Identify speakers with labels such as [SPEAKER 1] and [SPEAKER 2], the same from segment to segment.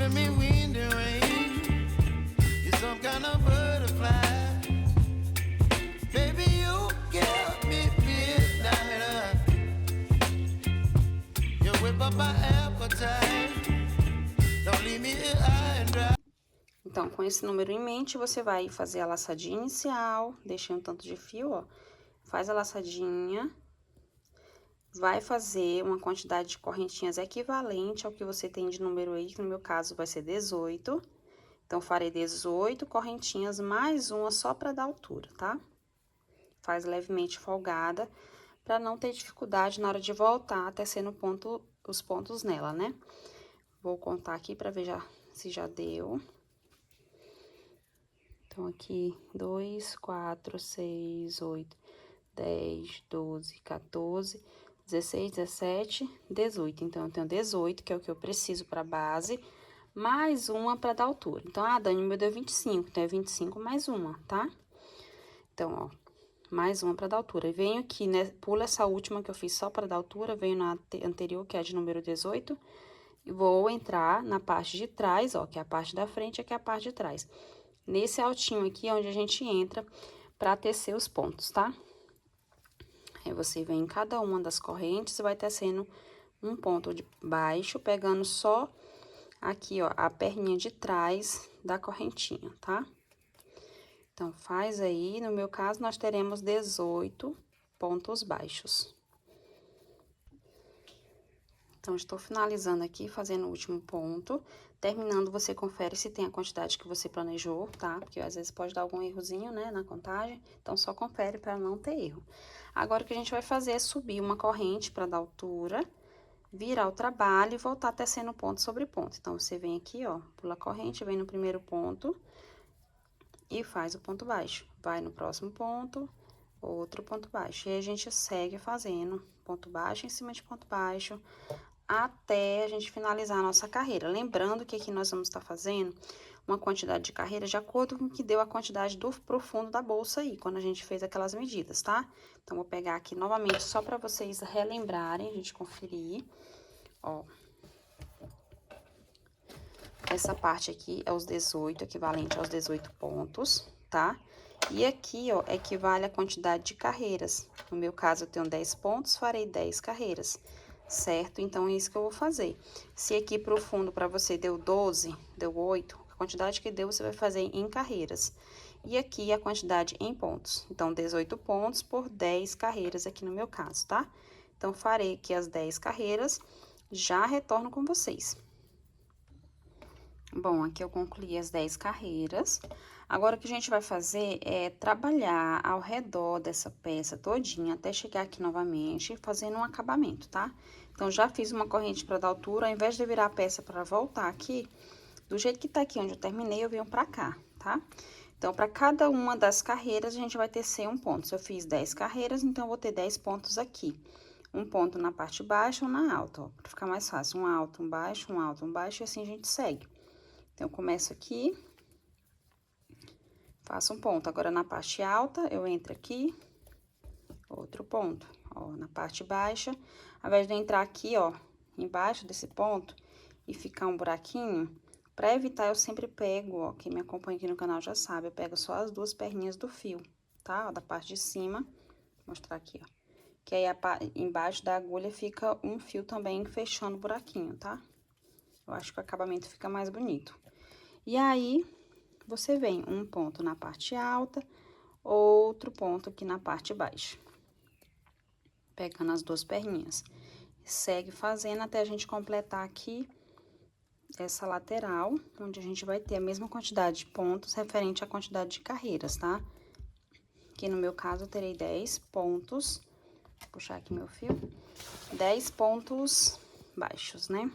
[SPEAKER 1] giving me wind and rain. You're some kind of butterfly. Baby, you give me midnight. You whip up my appetite. Don't leave me here high and dry.
[SPEAKER 2] Então, com esse número em mente, você vai fazer a laçadinha inicial, deixei um tanto de fio, ó. Faz a laçadinha, vai fazer uma quantidade de correntinhas equivalente ao que você tem de número aí, que no meu caso vai ser 18. Então, farei 18 correntinhas mais uma só para dar altura, tá? Faz levemente folgada, para não ter dificuldade na hora de voltar, tecendo os pontos nela, né? Vou contar aqui para ver se já deu. Então, aqui, 2, 4, 6, 8, 10, 12, 14, 16, 17, 18. Então, eu tenho 18, que é o que eu preciso para base, mais uma para dar altura. Então, Dani, meu deu 25, então é 25 mais uma, tá? Então, ó, mais uma para dar altura. E venho aqui, né, pulo essa última que eu fiz só para dar altura, venho na anterior, que é a de número 18, e vou entrar na parte de trás, ó, que é a parte da frente, aqui é a parte de trás. Nesse altinho aqui é onde a gente entra para tecer os pontos, tá? Aí, você vem em cada uma das correntes e vai tecendo um ponto de baixo, pegando só aqui, ó, a perninha de trás da correntinha, tá? Então, faz aí, no meu caso, nós teremos 18 pontos baixos. Então, estou finalizando aqui, fazendo o último ponto. Terminando, você confere se tem a quantidade que você planejou, tá? Porque às vezes pode dar algum errozinho, né, na contagem. Então, só confere para não ter erro. Agora, o que a gente vai fazer é subir uma corrente para dar altura, virar o trabalho e voltar tecendo ponto sobre ponto. Então, você vem aqui, ó, pula a corrente, vem no primeiro ponto e faz o ponto baixo. Vai no próximo ponto, outro ponto baixo. E aí, a gente segue fazendo ponto baixo em cima de ponto baixo, até a gente finalizar a nossa carreira. Lembrando que aqui nós vamos estar fazendo uma quantidade de carreira de acordo com o que deu a quantidade pro fundo da bolsa aí, quando a gente fez aquelas medidas, tá? Então, vou pegar aqui novamente só para vocês relembrarem, a gente conferir, ó. Essa parte aqui é os 18, equivalente aos 18 pontos, tá? E aqui, ó, equivale a quantidade de carreiras. No meu caso, eu tenho 10 pontos, farei 10 carreiras, certo? Então, é isso que eu vou fazer. Se aqui pro fundo para você deu 12, deu 8, a quantidade que deu você vai fazer em carreiras. E aqui a quantidade em pontos. Então, 18 pontos por 10 carreiras aqui no meu caso, tá? Então, farei aqui as 10 carreiras, já retorno com vocês. Bom, aqui eu concluí as 10 carreiras. Agora, o que a gente vai fazer é trabalhar ao redor dessa peça todinha, até chegar aqui novamente, fazendo um acabamento, tá? Então, já fiz uma corrente para dar altura, ao invés de virar a peça para voltar aqui, do jeito que tá aqui onde eu terminei, eu venho pra cá, tá? Então, para cada uma das carreiras, a gente vai tecer um ponto. Se eu fiz 10 carreiras, então, eu vou ter 10 pontos aqui. Um ponto na parte baixa ou na alta, ó, pra ficar mais fácil. Um alto, um baixo, um alto, um baixo, e assim a gente segue. Então, eu começo aqui, faço um ponto. Agora, na parte alta, eu entro aqui, outro ponto. Ó, na parte baixa, ao invés de eu entrar aqui, ó, embaixo desse ponto e ficar um buraquinho, pra evitar, eu sempre pego, ó, quem me acompanha aqui no canal já sabe, eu pego só as duas perninhas do fio, tá? Ó, da parte de cima, vou mostrar aqui, ó. Que aí, embaixo da agulha fica um fio também fechando o buraquinho, tá? Eu acho que o acabamento fica mais bonito. E aí, você vem um ponto na parte alta, outro ponto aqui na parte baixa. Pegando as duas perninhas. Segue fazendo até a gente completar aqui essa lateral, onde a gente vai ter a mesma quantidade de pontos referente à quantidade de carreiras, tá? Aqui no meu caso, eu terei 10 pontos. Vou puxar aqui meu fio. 10 pontos baixos, né?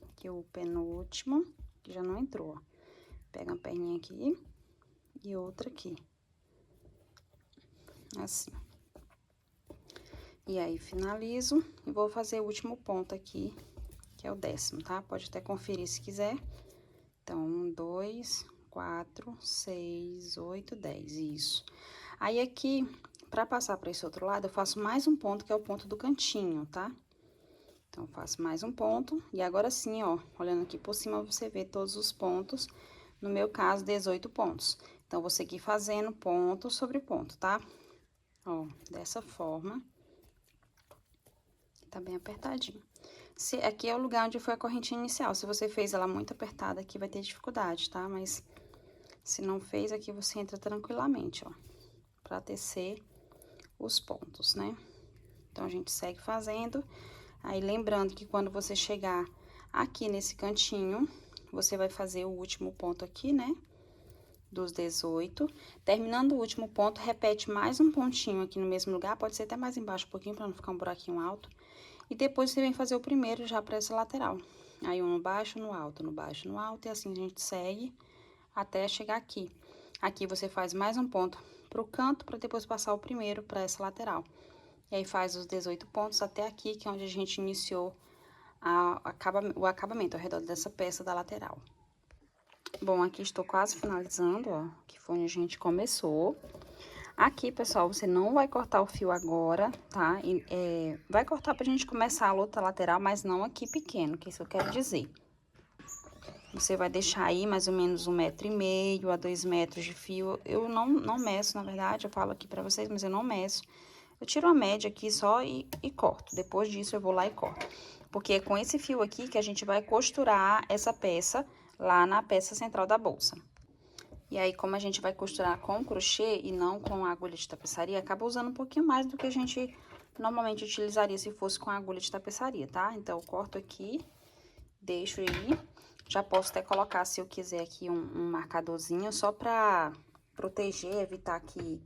[SPEAKER 2] Aqui o penúltimo, que já não entrou, ó. Pega uma perninha aqui e outra aqui. Assim. E aí, finalizo e vou fazer o último ponto aqui, que é o 10º, tá? Pode até conferir se quiser. Então, 1, 2, 4, 6, 8, 10, isso. Aí, aqui, pra passar pra esse outro lado, eu faço mais um ponto, que é o ponto do cantinho, tá? Então, faço mais um ponto. E agora sim, ó, olhando aqui por cima, você vê todos os pontos. No meu caso, 18 pontos. Então, vou seguir fazendo ponto sobre ponto, tá? Ó, dessa forma. Tá bem apertadinho. Aqui é o lugar onde foi a correntinha inicial. Se você fez ela muito apertada, aqui vai ter dificuldade, tá? Mas se não fez, aqui você entra tranquilamente, ó. Pra tecer os pontos, né? Então, a gente segue fazendo. Aí, lembrando que quando você chegar aqui nesse cantinho, você vai fazer o último ponto aqui, né? Dos 18. Terminando o último ponto, repete mais um pontinho aqui no mesmo lugar. Pode ser até mais embaixo um pouquinho, pra não ficar um buraquinho alto. E depois você vem fazer o primeiro já pra essa lateral. Aí, um no baixo, no alto, no baixo, no alto. E assim a gente segue até chegar aqui. Aqui você faz mais um ponto pro canto, pra depois passar o primeiro pra essa lateral. E aí, faz os 18 pontos até aqui, que é onde a gente iniciou o acabamento ao redor dessa peça da lateral. Bom, aqui estou quase finalizando, ó, que foi onde a gente começou. Aqui, pessoal, você não vai cortar o fio agora, tá? Vai cortar pra gente começar a outra lateral, mas não aqui pequeno, que isso eu quero dizer. Você vai deixar aí mais ou menos 1,5 m a 2 metros de fio. Eu não meço, na verdade, eu falo aqui pra vocês, mas eu não meço. Eu tiro a média aqui só e corto. Depois disso, eu vou lá e corto. Porque é com esse fio aqui que a gente vai costurar essa peça lá na peça central da bolsa. E aí, como a gente vai costurar com crochê e não com agulha de tapeçaria, acaba usando um pouquinho mais do que a gente normalmente utilizaria se fosse com agulha de tapeçaria, tá? Então, eu corto aqui, deixo aí. Já posso até colocar, se eu quiser, aqui um marcadorzinho só pra proteger, evitar que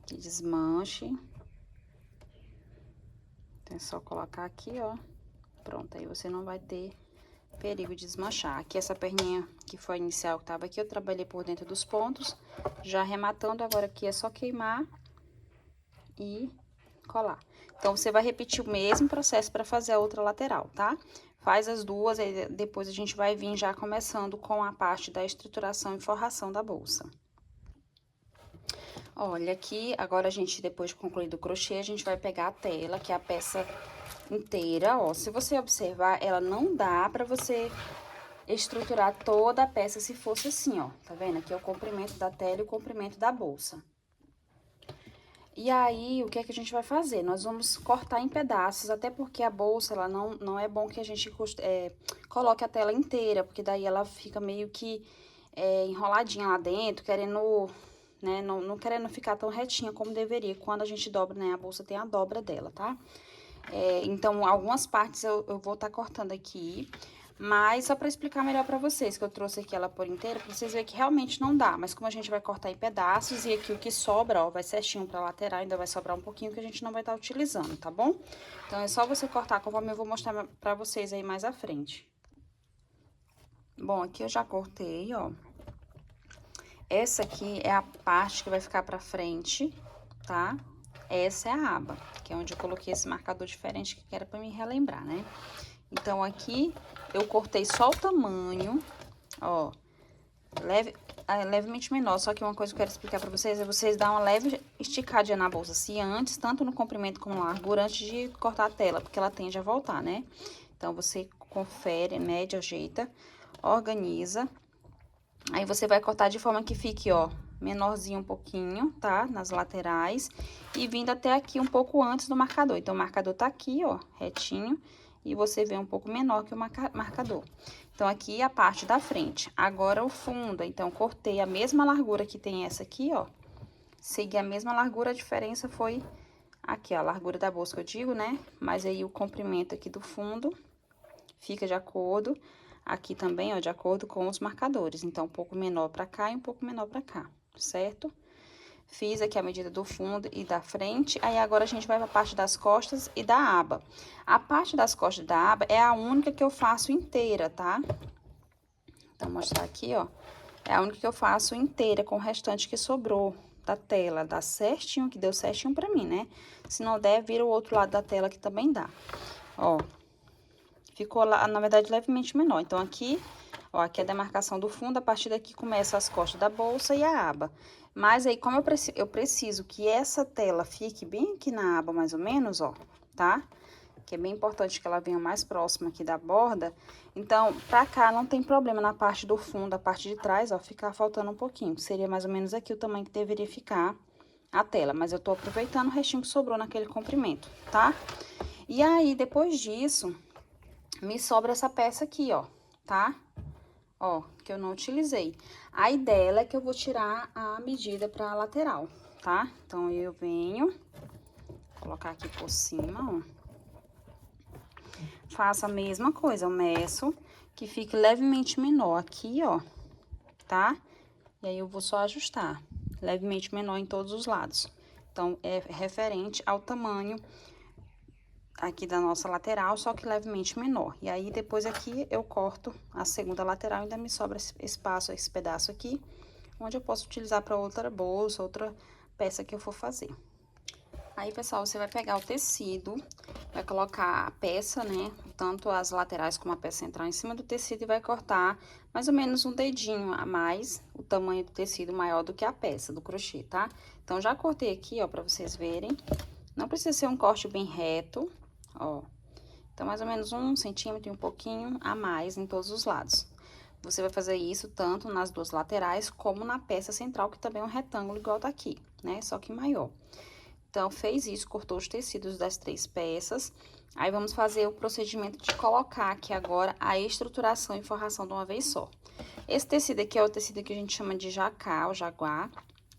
[SPEAKER 2] desmanche. Então, é só colocar aqui, ó. Pronto, aí você não vai ter perigo de desmanchar. Aqui, essa perninha que foi a inicial que tava aqui, eu trabalhei por dentro dos pontos, já arrematando. Agora, aqui é só queimar e colar. Então, você vai repetir o mesmo processo para fazer a outra lateral, tá? Faz as duas, aí depois a gente vai vir já começando com a parte da estruturação e forração da bolsa. Olha, aqui, agora a gente, depois de concluir o crochê, a gente vai pegar a tela, que é a peça inteira, ó. Se você observar, ela não dá pra você estruturar toda a peça se fosse assim, ó. Tá vendo? Aqui é o comprimento da tela e o comprimento da bolsa. E aí, o que é que a gente vai fazer? Nós vamos cortar em pedaços, até porque a bolsa, ela não é bom que a gente coloque a tela inteira, porque daí ela fica meio que enroladinha lá dentro, querendo, né, não querendo ficar tão retinha como deveria. Quando a gente dobra, né, a bolsa tem a dobra dela, tá? Então, algumas partes eu vou estar cortando aqui, mas só pra explicar melhor pra vocês, que eu trouxe aqui ela por inteira, pra vocês verem que realmente não dá. Mas como a gente vai cortar em pedaços, e aqui o que sobra, ó, vai certinho pra lateral, ainda vai sobrar um pouquinho que a gente não vai estar utilizando, tá bom? Então, é só você cortar conforme eu vou mostrar pra vocês aí mais à frente. Bom, aqui eu já cortei, ó. Essa aqui é a parte que vai ficar pra frente, tá? Essa é a aba, que é onde eu coloquei esse marcador diferente que era pra me relembrar, né? Então, aqui eu cortei só o tamanho, ó, levemente menor. Só que uma coisa que eu quero explicar pra vocês é vocês dar uma leve esticadinha na bolsa, assim, antes, tanto no comprimento como na largura, antes de cortar a tela, porque ela tende a voltar, né? Então, você confere, mede, ajeita, organiza. Aí, você vai cortar de forma que fique, ó, menorzinho um pouquinho, tá? Nas laterais. E vindo até aqui um pouco antes do marcador. Então, o marcador tá aqui, ó, retinho. E você vê um pouco menor que o marcador. Então, aqui é a parte da frente. Agora, o fundo. Então, cortei a mesma largura que tem essa aqui, ó. Segui a mesma largura, a diferença foi aqui, ó, a largura da bolsa que eu digo, né? Mas aí, o comprimento aqui do fundo fica de acordo. Aqui também, ó, de acordo com os marcadores. Então, um pouco menor pra cá e um pouco menor pra cá, certo? Fiz aqui a medida do fundo e da frente. Aí, agora, a gente vai pra parte das costas e da aba. A parte das costas da aba é a única que eu faço inteira, tá? Então, vou mostrar aqui, ó. É a única que eu faço inteira, com o restante que sobrou da tela. Dá certinho, que deu certinho pra mim, né? Se não der, vira o outro lado da tela que também dá. Ó. Ficou, lá, na verdade, levemente menor. Então, aqui, ó, aqui é a demarcação do fundo. A partir daqui começa as costas da bolsa e a aba. Mas aí, como eu preciso que essa tela fique bem aqui na aba, mais ou menos, ó, tá? que é bem importante que ela venha mais próxima aqui da borda. Então, pra cá não tem problema na parte do fundo, a parte de trás, ó, ficar faltando um pouquinho. Seria mais ou menos aqui o tamanho que deveria ficar a tela, mas eu tô aproveitando o restinho que sobrou naquele comprimento, tá? E aí, depois disso, me sobra essa peça aqui, ó, tá? Ó, que eu não utilizei. Aí dela é que eu vou tirar a medida pra lateral, tá? Então, eu venho colocar aqui por cima, ó. Faço a mesma coisa, eu meço que fique levemente menor aqui, ó, tá? E aí, eu vou só ajustar, levemente menor em todos os lados. Então, é referente ao tamanho aqui da nossa lateral, só que levemente menor. E aí, depois aqui, eu corto a segunda lateral, ainda me sobra esse espaço, esse pedaço aqui, onde eu posso utilizar para outra bolsa, outra peça que eu for fazer. Aí, pessoal, você vai pegar o tecido, vai colocar a peça, né, tanto as laterais como a peça central em cima do tecido e vai cortar mais ou menos um dedinho a mais, o tamanho do tecido maior do que a peça do crochê, tá? Então, já cortei aqui, ó, pra vocês verem. Não precisa ser um corte bem reto, ó. Então, mais ou menos 1 centímetro e um pouquinho a mais em todos os lados. Você vai fazer isso tanto nas duas laterais como na peça central, que também é um retângulo igual tá aqui, né? Só que maior. Então, fez isso, cortou os tecidos das 3 peças. Aí, vamos fazer o procedimento de colocar aqui agora a estruturação e forração de uma vez só. Esse tecido aqui é o tecido que a gente chama de jacá, o jaguar.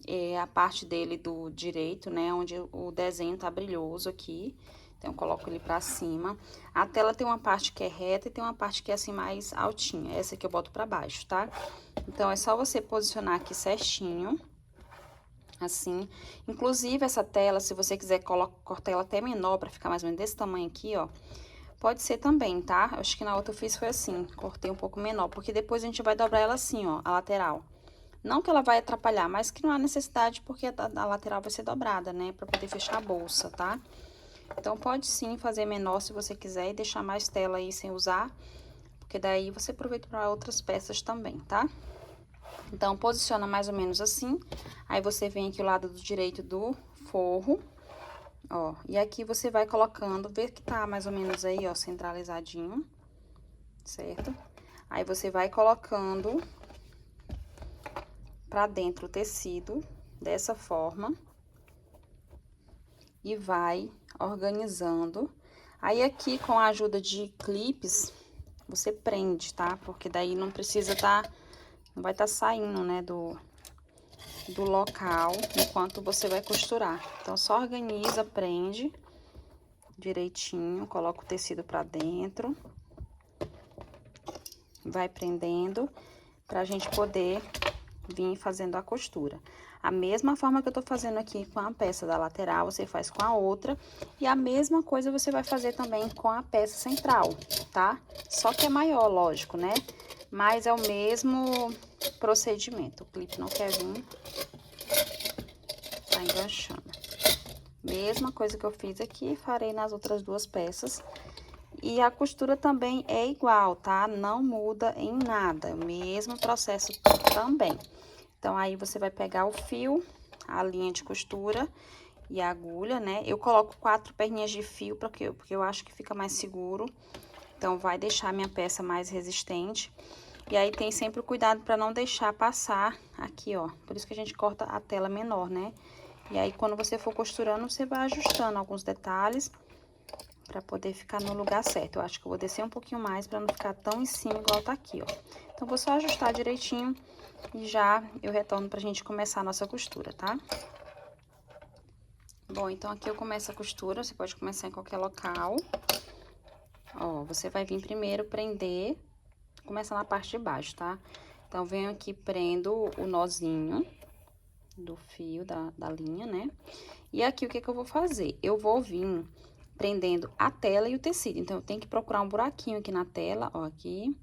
[SPEAKER 2] É a parte dele do direito, né, onde o desenho tá brilhoso aqui. Então, eu coloco ele pra cima. A tela tem uma parte que é reta e tem uma parte que é assim mais altinha. Essa aqui eu boto pra baixo, tá? Então, é só você posicionar aqui certinho. Assim, inclusive essa tela, se você quiser cortar ela até menor, pra ficar mais ou menos desse tamanho aqui, ó, pode ser também, tá? Acho que na outra eu fiz foi assim, cortei um pouco menor, porque depois a gente vai dobrar ela assim, ó, a lateral. Não que ela vai atrapalhar, mas que não há necessidade, porque a lateral vai ser dobrada, né, pra poder fechar a bolsa, tá? Então, pode sim fazer menor se você quiser e deixar mais tela aí sem usar, porque daí você aproveita para outras peças também, tá? Então, posiciona mais ou menos assim, aí você vem aqui o lado do direito do forro, ó, e aqui você vai colocando, vê que tá mais ou menos aí, ó, centralizadinho, certo? Aí, você vai colocando pra dentro o tecido, dessa forma, e vai organizando. Aí, aqui, com a ajuda de clipes, você prende, tá? Porque daí não precisa não vai tá saindo, né, do local enquanto você vai costurar. Então, só organiza, prende direitinho, coloca o tecido pra dentro, vai prendendo pra gente poder vir fazendo a costura. A mesma forma que eu tô fazendo aqui com a peça da lateral, você faz com a outra. E a mesma coisa você vai fazer também com a peça central, tá? Só que é maior, lógico, né? Mas é o mesmo procedimento. O clipe não quer vir, tá enganchando. Mesma coisa que eu fiz aqui, farei nas outras 2 peças. E a costura também é igual, tá? Não muda em nada, é o mesmo processo também. Então, aí você vai pegar o fio, a linha de costura e a agulha, né? Eu coloco 4 perninhas de fio porque eu acho que fica mais seguro. Então, vai deixar a minha peça mais resistente. E aí, tem sempre o cuidado para não deixar passar aqui, ó. Por isso que a gente corta a tela menor, né? E aí, quando você for costurando, você vai ajustando alguns detalhes pra poder ficar no lugar certo. Eu acho que eu vou descer um pouquinho mais pra não ficar tão em cima igual tá aqui, ó. Então, vou só ajustar direitinho e já eu retorno pra gente começar a nossa costura, tá? Bom, então aqui eu começo a costura, você pode começar em qualquer local. Ó, você vai vir primeiro prender, começar na parte de baixo, tá? Então, venho aqui, prendo o nozinho do fio da linha, né? E aqui, o que que eu vou fazer? Eu vou vir prendendo a tela e o tecido. Então, eu tenho que procurar um buraquinho aqui na tela, ó, aqui.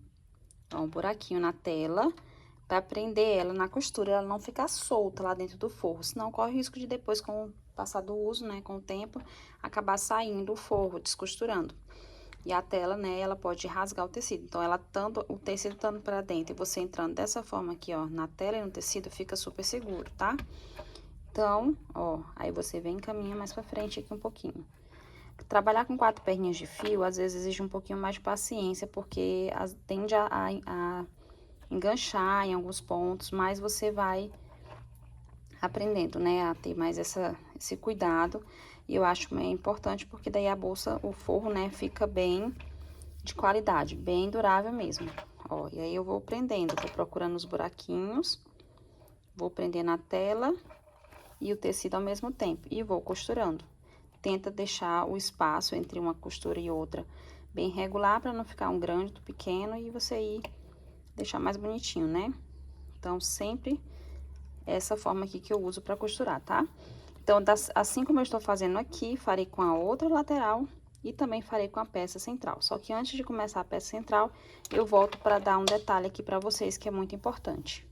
[SPEAKER 2] Ó, um buraquinho na tela, pra prender ela na costura, ela não ficar solta lá dentro do forro. Senão, corre o risco de depois, com o passar do uso, né, com o tempo, acabar saindo o forro, descosturando. E a tela, né, ela pode rasgar o tecido. Então, o tecido estando pra dentro e você entrando dessa forma aqui, ó, na tela e no tecido, fica super seguro, tá? Então, ó, aí você vem e caminha mais pra frente aqui um pouquinho. Trabalhar com 4 perninhas de fio, às vezes exige um pouquinho mais de paciência, porque tende a enganchar em alguns pontos, mas você vai aprendendo, né, a ter mais esse cuidado. E eu acho importante, porque daí a bolsa, o forro, né, fica bem de qualidade, bem durável mesmo. Ó, e aí eu vou prendendo, vou procurando os buraquinhos, vou prendendo a tela e o tecido ao mesmo tempo, e vou costurando. Tenta deixar o espaço entre uma costura e outra bem regular, para não ficar um grande do pequeno e você ir deixar mais bonitinho, né? Então, sempre essa forma aqui que eu uso para costurar, tá? Então, assim como eu estou fazendo aqui, farei com a outra lateral e também farei com a peça central. Só que antes de começar a peça central, eu volto para dar um detalhe aqui para vocês que é muito importante.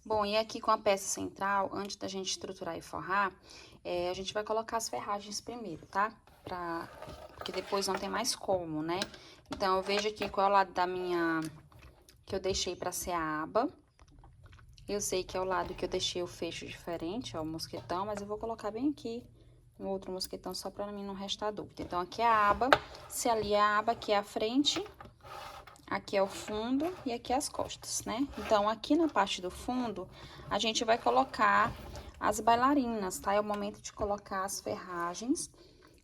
[SPEAKER 2] Bom, e aqui com a peça central, antes da gente estruturar e forrar, a gente vai colocar as ferragens primeiro, tá? Porque depois não tem mais como, né? Então, eu vejo aqui qual é o lado da minha... que eu deixei pra ser a aba. Eu sei que é o lado que eu deixei o fecho diferente, ó, o mosquetão, mas eu vou colocar bem aqui um outro mosquetão só pra mim não restar dúvida. Então, aqui é a aba, se ali é a aba, aqui é a frente... Aqui é o fundo e aqui as costas, né? Então, aqui na parte do fundo, a gente vai colocar as bailarinas, tá? É o momento de colocar as ferragens.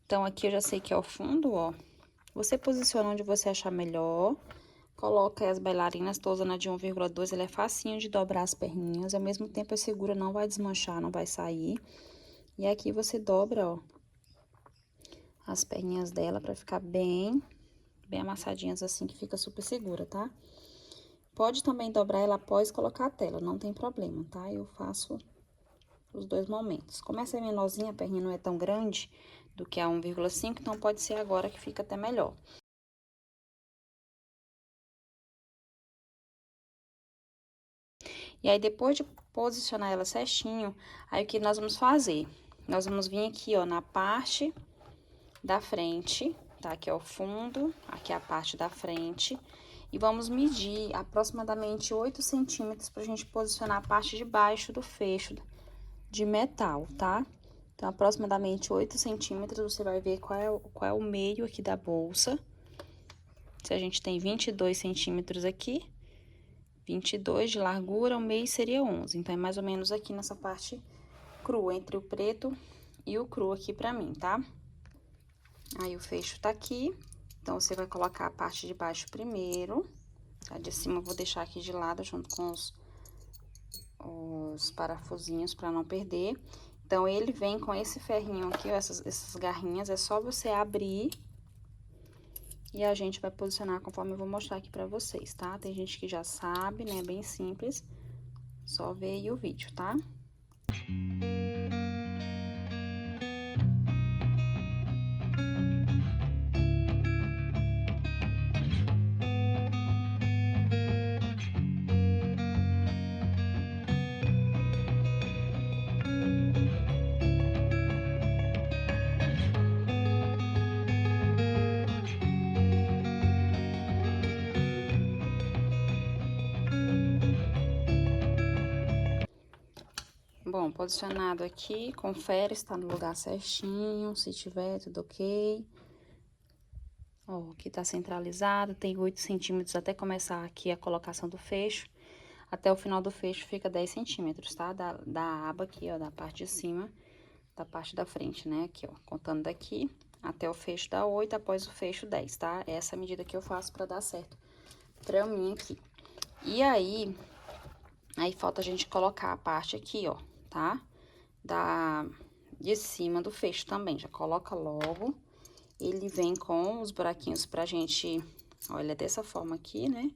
[SPEAKER 2] Então, aqui eu já sei que é o fundo, ó. Você posiciona onde você achar melhor. Coloca aí as bailarinas, tô usando a de 1,2, ela é facinho de dobrar as perninhas. Ao mesmo tempo, é segura, não vai desmanchar, não vai sair. E aqui você dobra, ó, as perninhas dela pra ficar bem amassadinhas assim, que fica super segura, tá? Pode também dobrar ela após colocar a tela, não tem problema, tá? Eu faço os dois momentos. Como essa é menorzinha, a perninha não é tão grande do que a 1,5, então pode ser agora que fica até melhor. E aí, depois de posicionar ela certinho, aí o que nós vamos fazer? Nós vamos vir aqui, ó, na parte da frente, tá? Aqui é o fundo, aqui é a parte da frente. E vamos medir aproximadamente 8 centímetros pra gente posicionar a parte de baixo do fecho de metal, tá? Então, aproximadamente 8 centímetros, você vai ver qual é o meio aqui da bolsa. Se a gente tem 22 centímetros aqui, 22 de largura, o meio seria 11. Então, é mais ou menos aqui nessa parte crua, entre o preto e o cru aqui pra mim, tá? Aí, o fecho tá aqui. Então, você vai colocar a parte de baixo primeiro. A de cima eu vou deixar aqui de lado, junto com os parafusinhos, pra não perder. Então, ele vem com esse ferrinho aqui, ó, essas garrinhas, é só você abrir e a gente vai posicionar conforme eu vou mostrar aqui pra vocês, tá? Tem gente que já sabe, né? Bem simples, só ver aí o vídeo, tá? Bom, posicionado aqui, confere se tá no lugar certinho, se tiver, tudo ok. Ó, aqui tá centralizado, tem 8 centímetros até começar aqui a colocação do fecho. Até o final do fecho fica 10 centímetros, tá? Da aba aqui, ó, da parte de cima, da parte da frente, né? Aqui, ó, contando daqui até o fecho dá 8, após o fecho 10, tá? Essa é a medida que eu faço pra dar certo pra mim aqui. E aí falta a gente colocar a parte aqui, ó, tá? De cima do fecho também, já coloca logo. Ele vem com os buraquinhos pra gente, olha, dessa forma aqui, né?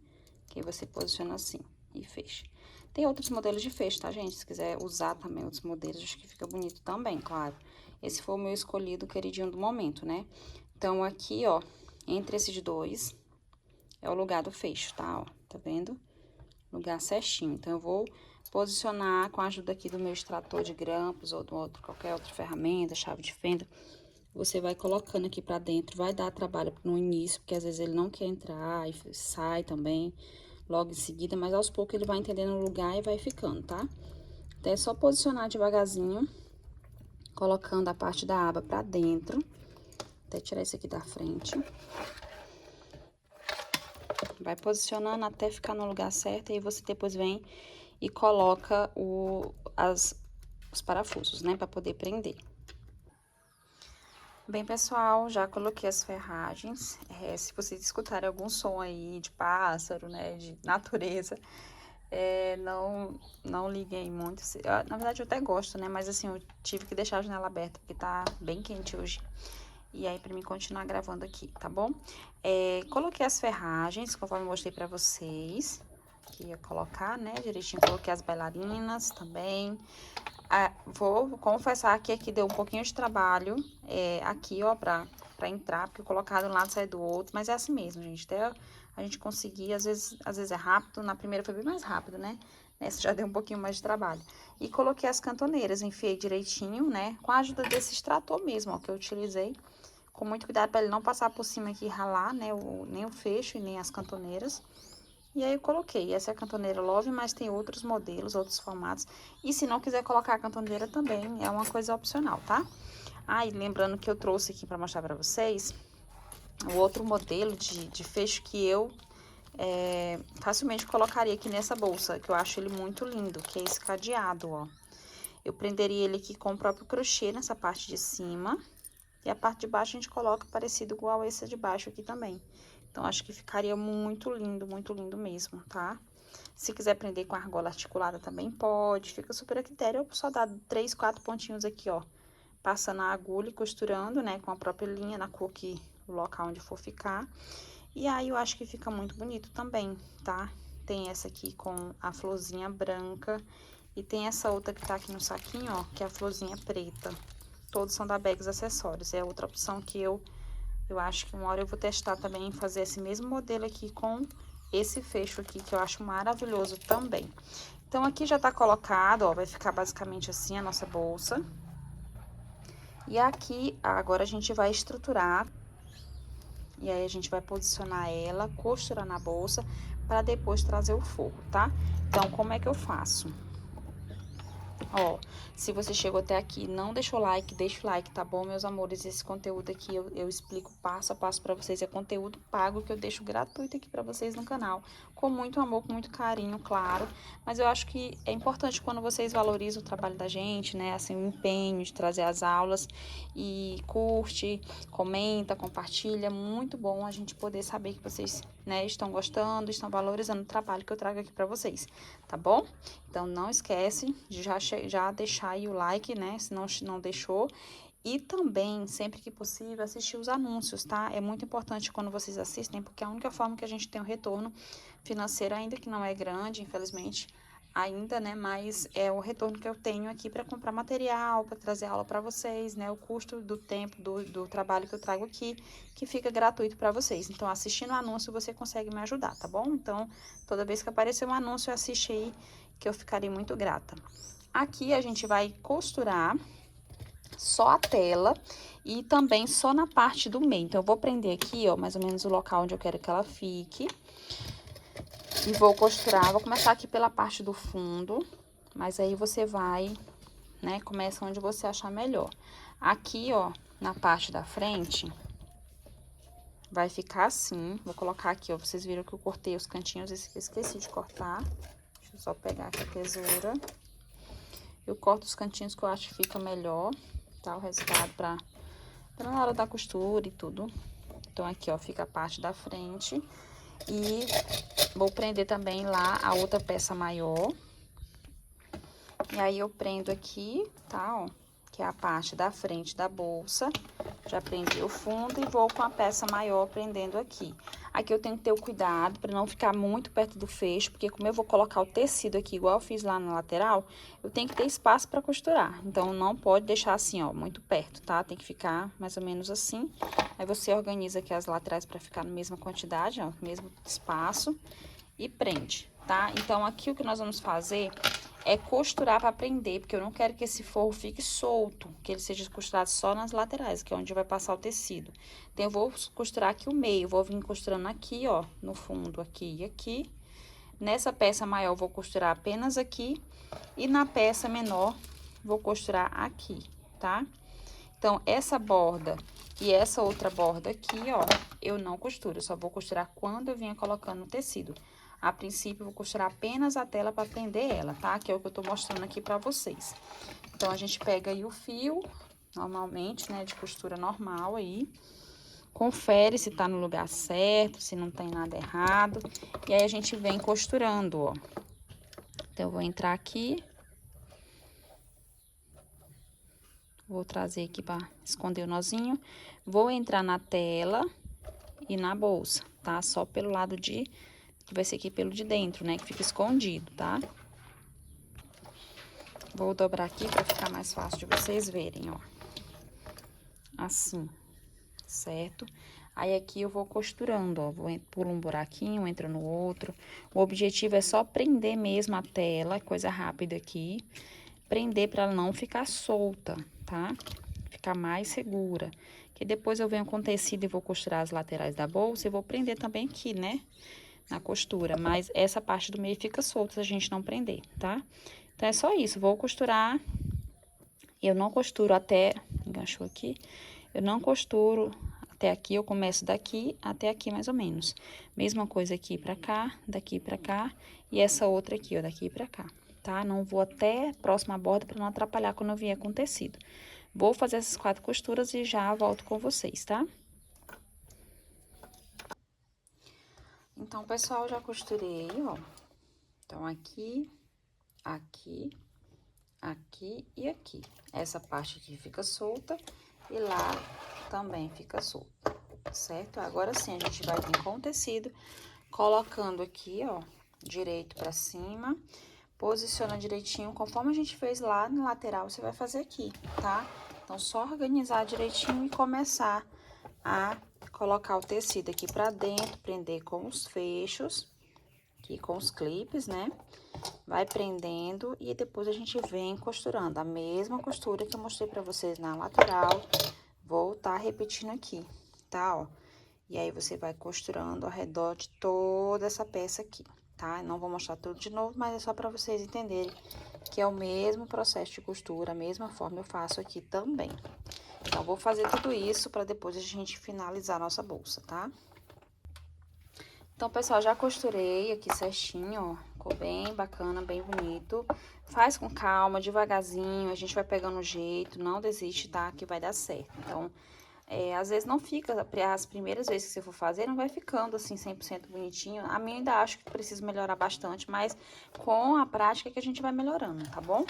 [SPEAKER 2] Que aí você posiciona assim e fecha. Tem outros modelos de fecho, tá, gente? Se quiser usar também outros modelos, acho que fica bonito também, claro. Esse foi o meu escolhido, queridinho do momento, né? Então, aqui, ó, entre esses dois, é o lugar do fecho, tá? Ó, tá vendo? Lugar certinho. Então, eu vou posicionar com a ajuda aqui do meu extrator de grampos ou do qualquer outra ferramenta, chave de fenda. Você vai colocando aqui pra dentro, vai dar trabalho no início, porque às vezes ele não quer entrar e sai também logo em seguida, mas aos poucos ele vai entendendo o lugar e vai ficando, tá? Então, é só posicionar devagarzinho, colocando a parte da aba pra dentro, até tirar isso aqui da frente. Vai posicionando até ficar no lugar certo, e aí você depois vem e coloca os parafusos, né, pra poder prender. Bem, pessoal, já coloquei as ferragens. Se vocês escutarem algum som aí de pássaro, né, de natureza, não liguem muito. Na verdade, eu até gosto, né, mas assim, eu tive que deixar a janela aberta, porque tá bem quente hoje. E aí, pra mim continuar gravando aqui, tá bom? Coloquei as ferragens, conforme eu mostrei pra vocês, que ia colocar, né, direitinho. Coloquei as bailarinas também. Vou confessar que aqui deu um pouquinho de trabalho, aqui, ó, pra entrar, porque eu colocar de um lado, sair do outro, mas é assim mesmo, gente, até a gente conseguir, às vezes é rápido, na primeira foi bem mais rápido, né, nessa já deu um pouquinho mais de trabalho. E coloquei as cantoneiras, enfiei direitinho, né, com a ajuda desse extrator mesmo, ó, que eu utilizei, com muito cuidado para ele não passar por cima aqui e ralar, né, nem o fecho e nem as cantoneiras. E aí eu coloquei, essa é a cantoneira Love, mas tem outros modelos, outros formatos. E se não quiser colocar a cantoneira também, é uma coisa opcional, tá? E lembrando que eu trouxe aqui pra mostrar pra vocês o outro modelo de fecho que eu facilmente colocaria aqui nessa bolsa, que eu acho ele muito lindo, que é esse cadeado, ó. Eu prenderia ele aqui com o próprio crochê nessa parte de cima, e a parte de baixo a gente coloca parecido igual esse de baixo aqui também. Então, acho que ficaria muito lindo mesmo, tá? Se quiser prender com argola articulada também pode, fica super a critério. Eu só dar 3, 4 pontinhos aqui, ó, passando a agulha e costurando, né, com a própria linha na cor que, o local onde for ficar. E aí, eu acho que fica muito bonito também, tá? Tem essa aqui com a florzinha branca e tem essa outra que tá aqui no saquinho, ó, que é a florzinha preta. Todos são da Bags Acessórios, é outra opção que eu acho que uma hora eu vou testar também, fazer esse mesmo modelo aqui com esse fecho aqui, que eu acho maravilhoso também. Então, aqui já tá colocado, ó, vai ficar basicamente assim a nossa bolsa. E aqui, agora a gente vai estruturar, e aí a gente vai posicionar ela, costurar na bolsa, para depois trazer o forro, tá? Então, como é que eu faço? Ó, se você chegou até aqui, não deixou o like, deixa o like, tá bom, meus amores? Esse conteúdo aqui eu explico passo a passo pra vocês, é conteúdo pago que eu deixo gratuito aqui pra vocês no canal, com muito amor, com muito carinho, claro, mas eu acho que é importante quando vocês valorizam o trabalho da gente, né, assim, o empenho de trazer as aulas, e curte, comenta, compartilha, muito bom a gente poder saber que vocês, né, estão gostando, estão valorizando o trabalho que eu trago aqui pra vocês, tá bom? Então, não esquece de já deixar aí o like, né, se não deixou. E também, sempre que possível, assistir os anúncios, tá? É muito importante quando vocês assistem, porque é a única forma que a gente tem um retorno financeiro, ainda que não é grande, infelizmente, ainda, né? Mas é o retorno que eu tenho aqui para comprar material, para trazer aula para vocês, né? O custo do tempo, do trabalho que eu trago aqui, que fica gratuito para vocês. Então, assistindo o anúncio, você consegue me ajudar, tá bom? Então, toda vez que aparecer um anúncio, assiste aí, que eu ficarei muito grata. Aqui a gente vai costurar só a tela e também só na parte do meio. Então, eu vou prender aqui, ó, mais ou menos o local onde eu quero que ela fique. E vou costurar, vou começar aqui pela parte do fundo, mas aí você vai, né, começa onde você achar melhor. Aqui, ó, na parte da frente, vai ficar assim. Vou colocar aqui, ó, vocês viram que eu cortei os cantinhos, esqueci de cortar. Deixa eu só pegar aqui a tesoura. Eu corto os cantinhos que eu acho que fica melhor, tá? O resultado pra na hora da costura e tudo. Então, aqui, ó, fica a parte da frente. E vou prender também lá a outra peça maior. E aí, eu prendo aqui, tá, ó, que é a parte da frente da bolsa. Já prendi o fundo e vou com a peça maior prendendo aqui. Aqui eu tenho que ter o cuidado para não ficar muito perto do fecho, porque como eu vou colocar o tecido aqui, igual eu fiz lá na lateral, eu tenho que ter espaço para costurar. Então, não pode deixar assim, ó, muito perto, tá? Tem que ficar mais ou menos assim. Aí, você organiza aqui as laterais para ficar na mesma quantidade, ó, mesmo espaço, e prende, tá? Então, aqui o que nós vamos fazer é costurar para prender, porque eu não quero que esse forro fique solto, que ele seja costurado só nas laterais, que é onde vai passar o tecido. Então, eu vou costurar aqui o meio, vou vir costurando aqui, ó, no fundo, aqui e aqui. Nessa peça maior, eu vou costurar apenas aqui, e na peça menor, vou costurar aqui, tá? Então, essa borda e essa outra borda aqui, ó, eu não costuro, eu só vou costurar quando eu vinha colocando o tecido. A princípio, eu vou costurar apenas a tela para prender ela, tá? Que é o que eu tô mostrando aqui pra vocês. Então, a gente pega aí o fio, normalmente, né, de costura normal aí. Confere se tá no lugar certo, se não tem nada errado. E aí, a gente vem costurando, ó. Então, eu vou entrar aqui. Vou trazer aqui pra esconder o nozinho. Vou entrar na tela e na bolsa, tá? Só pelo lado de... que vai ser aqui pelo de dentro, né? Que fica escondido, tá? Vou dobrar aqui pra ficar mais fácil de vocês verem, ó. Assim, certo? Aí, aqui eu vou costurando, ó. Pulo um buraquinho, entra no outro. O objetivo é só prender mesmo a tela, coisa rápida aqui. Prender pra ela não ficar solta, tá? Ficar mais segura. Que depois eu venho com tecido e vou costurar as laterais da bolsa e vou prender também aqui, né? Na costura, mas essa parte do meio fica solta se a gente não prender, tá? Então, é só isso, vou costurar. Eu não costuro até... enganchou aqui. Eu não costuro até aqui, eu começo daqui até aqui, mais ou menos. Mesma coisa aqui pra cá, daqui pra cá. E essa outra aqui, ó, daqui pra cá, tá? Não vou até a próxima borda pra não atrapalhar quando eu vier com o tecido. Vou fazer essas 4 costuras e já volto com vocês, tá? Então, pessoal, já costurei, ó. Então, aqui, aqui, aqui e aqui. Essa parte aqui fica solta e lá também fica solta, certo? Agora sim, a gente vai vir com o tecido, colocando aqui, ó, direito pra cima, posiciona direitinho, conforme a gente fez lá na lateral, você vai fazer aqui, tá? Então, só organizar direitinho e começar a colocar o tecido aqui pra dentro, prender com os fechos, aqui com os clipes, né? Vai prendendo e depois a gente vem costurando a mesma costura que eu mostrei pra vocês na lateral. Vou tá repetindo aqui, tá, ó? E aí, você vai costurando ao redor de toda essa peça aqui, tá? Não vou mostrar tudo de novo, mas é só pra vocês entenderem que é o mesmo processo de costura, a mesma forma eu faço aqui também. Então, vou fazer tudo isso pra depois a gente finalizar a nossa bolsa, tá? Então, pessoal, já costurei aqui certinho, ó. Ficou bem bacana, bem bonito. Faz com calma, devagarzinho, a gente vai pegando o jeito, não desiste, tá? Que vai dar certo. Então, às vezes não fica, as primeiras vezes que você for fazer, não vai ficando assim 100% bonitinho. A minha ainda acho que precisa melhorar bastante, mas com a prática que a gente vai melhorando, tá bom?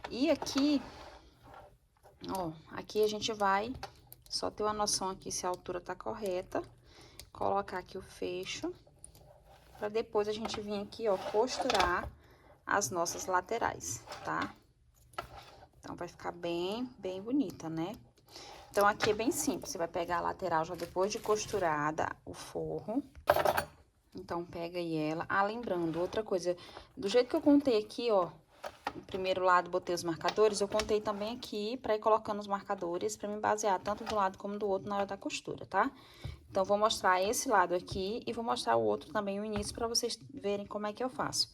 [SPEAKER 2] E aqui, ó, aqui a gente vai só ter uma noção aqui se a altura tá correta. Colocar aqui o fecho, pra depois a gente vir aqui, ó, costurar as nossas laterais, tá? Então, vai ficar bem bonita, né? Então, aqui é bem simples, você vai pegar a lateral já depois de costurada, o forro. Então, pega aí ela. Ah, lembrando, outra coisa, do jeito que eu contei aqui, ó, no primeiro lado botei os marcadores, eu contei também aqui pra ir colocando os marcadores, pra me basear tanto do lado como do outro na hora da costura, tá? Então, vou mostrar esse lado aqui e vou mostrar o outro também, o início, pra vocês verem como é que eu faço.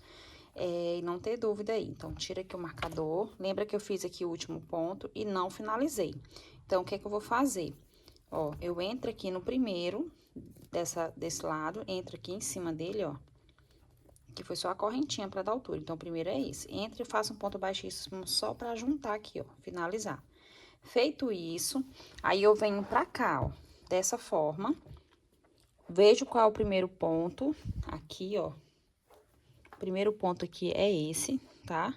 [SPEAKER 2] E não ter dúvida aí. Então, tira aqui o marcador. Lembra que eu fiz aqui o último ponto e não finalizei. Então, o que é que eu vou fazer? Ó, eu entro aqui no primeiro, desse lado, entro aqui em cima dele, ó. Que foi só a correntinha pra dar altura. Então, o primeiro é esse. Entro e faço um ponto baixíssimo só pra juntar aqui, ó, finalizar. Feito isso, aí eu venho pra cá, ó, dessa forma. Vejo qual é o primeiro ponto, aqui, ó. O primeiro ponto aqui é esse, tá?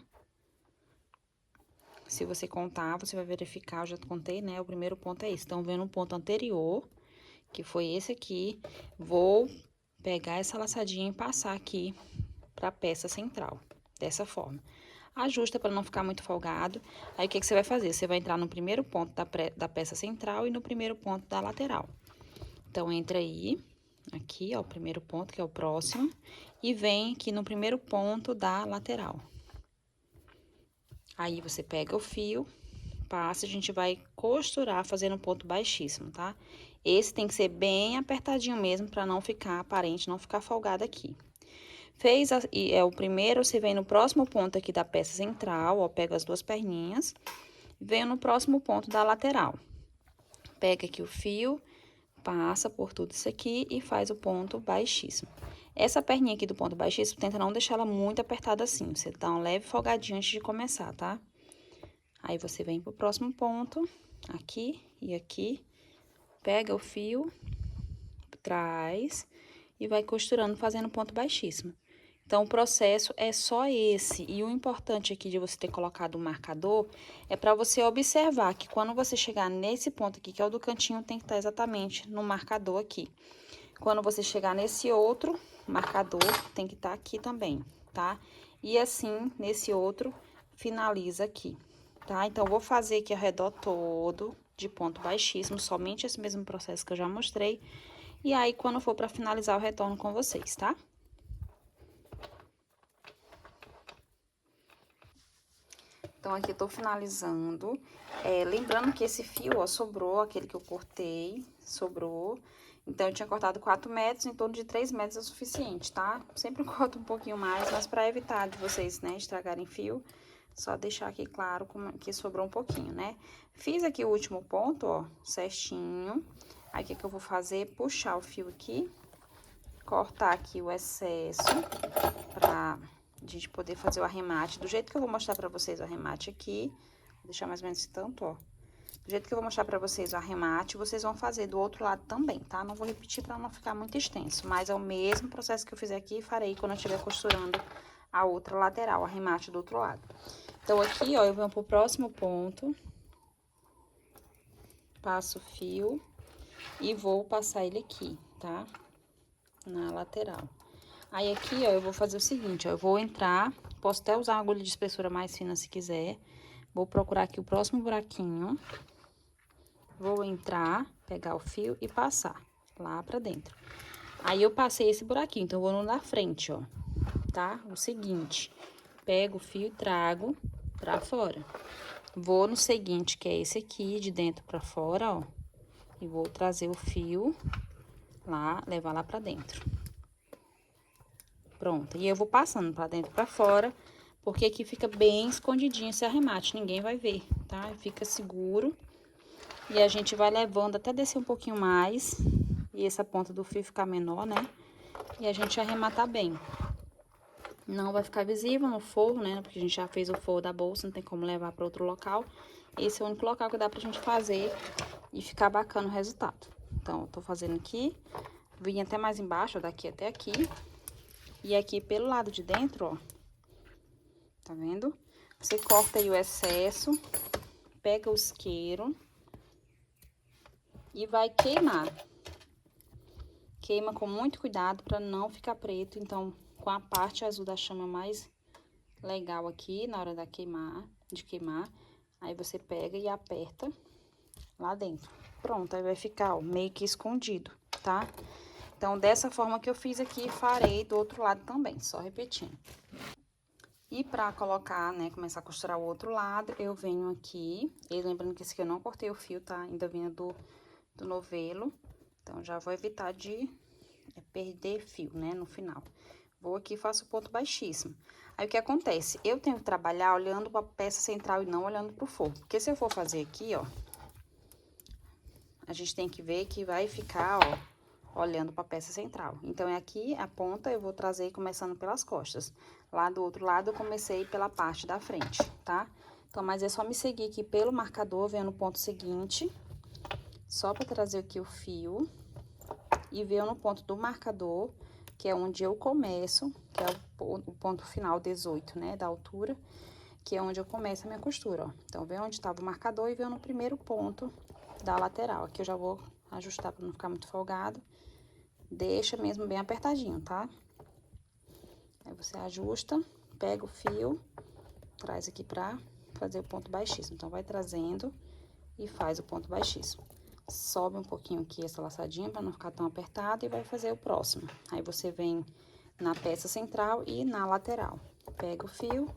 [SPEAKER 2] Se você contar, você vai verificar, eu já contei, né? O primeiro ponto é esse. Então, vendo o ponto anterior, que foi esse aqui, vou pegar essa laçadinha e passar aqui pra peça central, dessa forma. Ajusta para não ficar muito folgado. Aí, o que você vai fazer? Você vai entrar no primeiro ponto da peça central e no primeiro ponto da lateral. Então, entra aí, aqui, ó, o primeiro ponto, que é o próximo, e vem aqui no primeiro ponto da lateral. Aí, você pega o fio, passa, a gente vai costurar fazendo ponto baixíssimo, tá? Esse tem que ser bem apertadinho mesmo, pra não ficar aparente, não ficar folgado aqui. Fez o primeiro, você vem no próximo ponto aqui da peça central, ó, pega as duas perninhas, vem no próximo ponto da lateral. Pega aqui o fio, passa por tudo isso aqui e faz o ponto baixíssimo. Essa perninha aqui do ponto baixíssimo, tenta não deixar ela muito apertada assim, você dá um leve folgadinho antes de começar, tá? Aí, você vem pro próximo ponto, aqui e aqui, pega o fio, traz e vai costurando, fazendo ponto baixíssimo. Então, o processo é só esse. E o importante aqui de você ter colocado o marcador é para você observar que quando você chegar nesse ponto aqui, que é o do cantinho, tem que estar exatamente no marcador aqui. Quando você chegar nesse outro marcador, tem que estar aqui também, tá? E assim, nesse outro, finaliza aqui, tá? Então, vou fazer aqui ao redor todo de ponto baixíssimo, somente esse mesmo processo que eu já mostrei. E aí, quando for para finalizar, eu retorno com vocês, tá? Então, aqui eu tô finalizando. Lembrando que esse fio, ó, sobrou, aquele que eu cortei, sobrou. Então, eu tinha cortado 4 metros, em torno de 3 metros é o suficiente, tá? Sempre corto um pouquinho mais, mas pra evitar de vocês, né, estragarem fio, só deixar aqui claro que sobrou um pouquinho, né? Fiz aqui o último ponto, ó, certinho. Aí, o que eu vou fazer? Puxar o fio aqui, cortar aqui o excesso pra a gente poder fazer o arremate, do jeito que eu vou mostrar pra vocês o arremate aqui, vou deixar mais ou menos esse tanto, ó. Do jeito que eu vou mostrar pra vocês o arremate, vocês vão fazer do outro lado também, tá? Não vou repetir pra não ficar muito extenso, mas é o mesmo processo que eu fizer aqui, farei quando eu estiver costurando a outra lateral, o arremate do outro lado. Então, aqui, ó, eu venho pro próximo ponto, passo o fio e vou passar ele aqui, tá? Na lateral. Aí, aqui, ó, eu vou fazer o seguinte, ó, eu vou entrar, posso até usar uma agulha de espessura mais fina se quiser. Vou procurar aqui o próximo buraquinho. Vou entrar, pegar o fio e passar lá pra dentro. Aí, eu passei esse buraquinho, então, eu vou no da frente, ó, tá? O seguinte, pego o fio e trago pra fora. Vou no seguinte, que é esse aqui, de dentro pra fora, ó. E vou trazer o fio lá, levar lá pra dentro. Pronto, e eu vou passando pra dentro e pra fora, porque aqui fica bem escondidinho esse arremate, ninguém vai ver, tá? Fica seguro. E a gente vai levando até descer um pouquinho mais, e essa ponta do fio ficar menor, né? E a gente arrematar bem. Não vai ficar visível no forro, né? Porque a gente já fez o forro da bolsa, não tem como levar pra outro local. Esse é o único local que dá pra gente fazer e ficar bacana o resultado. Então, eu tô fazendo aqui, vim até mais embaixo, ó, daqui até aqui. E aqui pelo lado de dentro, ó, tá vendo? Você corta aí o excesso, pega o isqueiro e vai queimar. Queima com muito cuidado pra não ficar preto, então, com a parte azul da chama mais legal aqui, na hora de queimar, aí você pega e aperta lá dentro. Pronto, aí vai ficar, ó, meio que escondido, tá? Então, dessa forma que eu fiz aqui, farei do outro lado também, só repetindo. E pra colocar, né, começar a costurar o outro lado, eu venho aqui, e lembrando que esse aqui eu não cortei o fio, tá? Ainda vinha do novelo, então, já vou evitar de perder fio, né, no final. Vou aqui e faço o ponto baixíssimo. Aí, o que acontece? Eu tenho que trabalhar olhando pra peça central e não olhando pro forro, porque se eu for fazer aqui, ó, a gente tem que ver que vai ficar, ó, olhando para a peça central. Então, é aqui a ponta, eu vou trazer começando pelas costas. Lá do outro lado, eu comecei pela parte da frente, tá? Então, mas é só me seguir aqui pelo marcador, venho no ponto seguinte, só para trazer aqui o fio. E venho no ponto do marcador, que é onde eu começo, que é o ponto final 18, né, da altura, que é onde eu começo a minha costura, ó. Então, venho onde estava o marcador e venho no primeiro ponto da lateral. Aqui eu já vou ajustar para não ficar muito folgado. Deixa mesmo bem apertadinho, tá? Aí, você ajusta, pega o fio, traz aqui pra fazer o ponto baixíssimo. Então, vai trazendo e faz o ponto baixíssimo. Sobe um pouquinho aqui essa laçadinha pra não ficar tão apertado e vai fazer o próximo. Aí, você vem na peça central e na lateral. Pega o fio,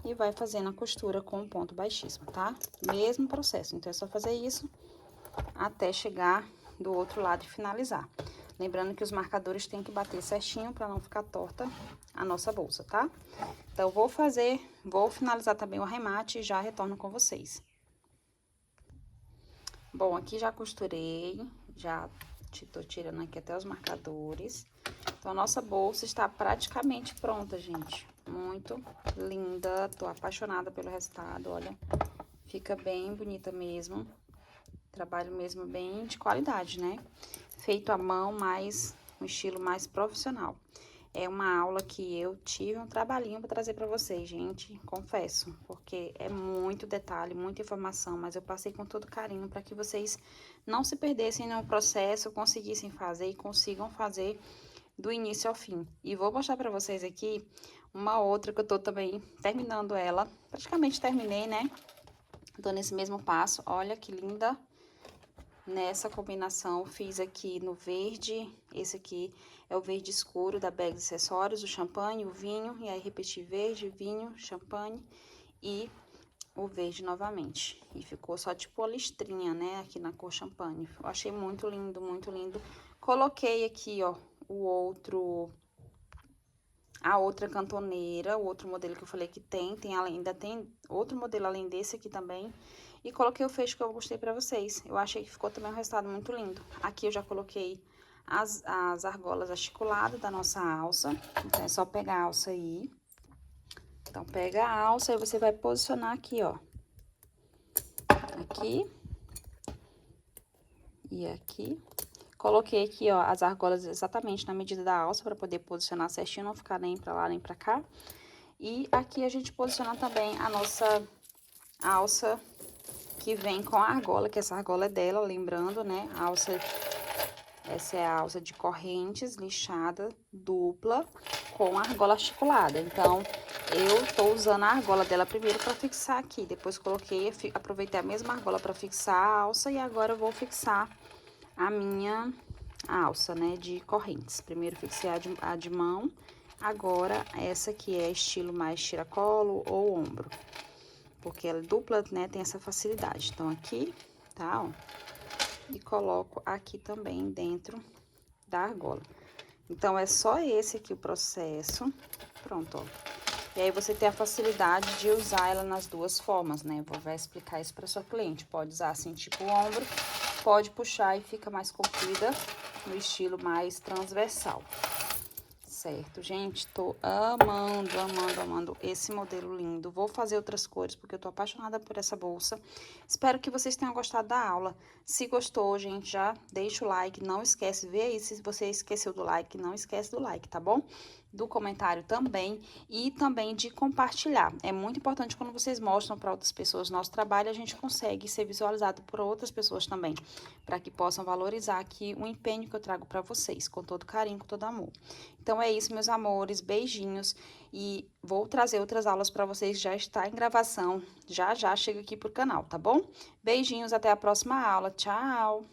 [SPEAKER 2] e vai fazendo a costura com o ponto baixíssimo, tá? Mesmo processo, então é só fazer isso até chegar do outro lado e finalizar. Lembrando que os marcadores tem que bater certinho para não ficar torta a nossa bolsa, tá? Então, vou finalizar também o arremate e já retorno com vocês. Bom, aqui já costurei, já tô tirando aqui até os marcadores. Então, a nossa bolsa está praticamente pronta, gente. Muito linda, tô apaixonada pelo resultado, olha. Fica bem bonita mesmo. Trabalho mesmo bem de qualidade, né? Feito à mão, mas um estilo mais profissional. É uma aula que eu tive um trabalhinho para trazer para vocês, gente, confesso, porque é muito detalhe, muita informação, mas eu passei com todo carinho para que vocês não se perdessem no processo, conseguissem fazer e consigam fazer do início ao fim. E vou mostrar para vocês aqui uma outra que eu tô também terminando ela, praticamente terminei, né? Tô nesse mesmo passo, olha que linda. Nessa combinação, fiz aqui no verde, esse aqui é o verde escuro da Bags Acessórios, o champanhe, o vinho, e aí repeti verde, vinho, champanhe e o verde novamente. E ficou só tipo a listrinha, né, aqui na cor champanhe. Eu achei muito lindo, muito lindo. Coloquei aqui, ó, a outra cantoneira, o outro modelo que eu falei que ainda tem outro modelo além desse aqui também. E coloquei o fecho que eu mostrei pra vocês. Eu achei que ficou também um resultado muito lindo. Aqui eu já coloquei as argolas articuladas da nossa alça. Então, é só pegar a alça aí. Então, pega a alça e você vai posicionar aqui, ó. Aqui. E aqui. Coloquei aqui, ó, as argolas exatamente na medida da alça pra poder posicionar certinho, não ficar nem pra lá nem pra cá. E aqui a gente posiciona também a nossa alça que vem com a argola, que essa argola é dela, lembrando, né? Essa é a alça de correntes lixada dupla com a argola articulada. Então, eu tô usando a argola dela primeiro para fixar aqui. Depois coloquei, aproveitei a mesma argola para fixar a alça e agora eu vou fixar a minha alça, né, de correntes. Primeiro fixei a de mão, agora essa aqui é estilo mais tiracolo ou ombro. Porque ela é dupla, né, tem essa facilidade. Então, aqui, tá, ó. E coloco aqui também dentro da argola. Então, é só esse aqui o processo. Pronto, ó. E aí, você tem a facilidade de usar ela nas duas formas, né? Vou explicar isso pra sua cliente. Pode usar assim, tipo o ombro. Pode puxar e fica mais comprida, no estilo mais transversal. Certo, gente, tô amando, amando, amando esse modelo lindo. Vou fazer outras cores, porque eu tô apaixonada por essa bolsa. Espero que vocês tenham gostado da aula. Se gostou, gente, já deixa o like, não esquece, vê aí se você esqueceu do like, não esquece do like, tá bom? Do comentário também e também de compartilhar. É muito importante quando vocês mostram para outras pessoas o nosso trabalho, a gente consegue ser visualizado por outras pessoas também, para que possam valorizar aqui o empenho que eu trago para vocês, com todo carinho, com todo amor. Então, é isso, meus amores, beijinhos, e vou trazer outras aulas para vocês, já está em gravação, já chega aqui pro canal, tá bom? Beijinhos, até a próxima aula, tchau!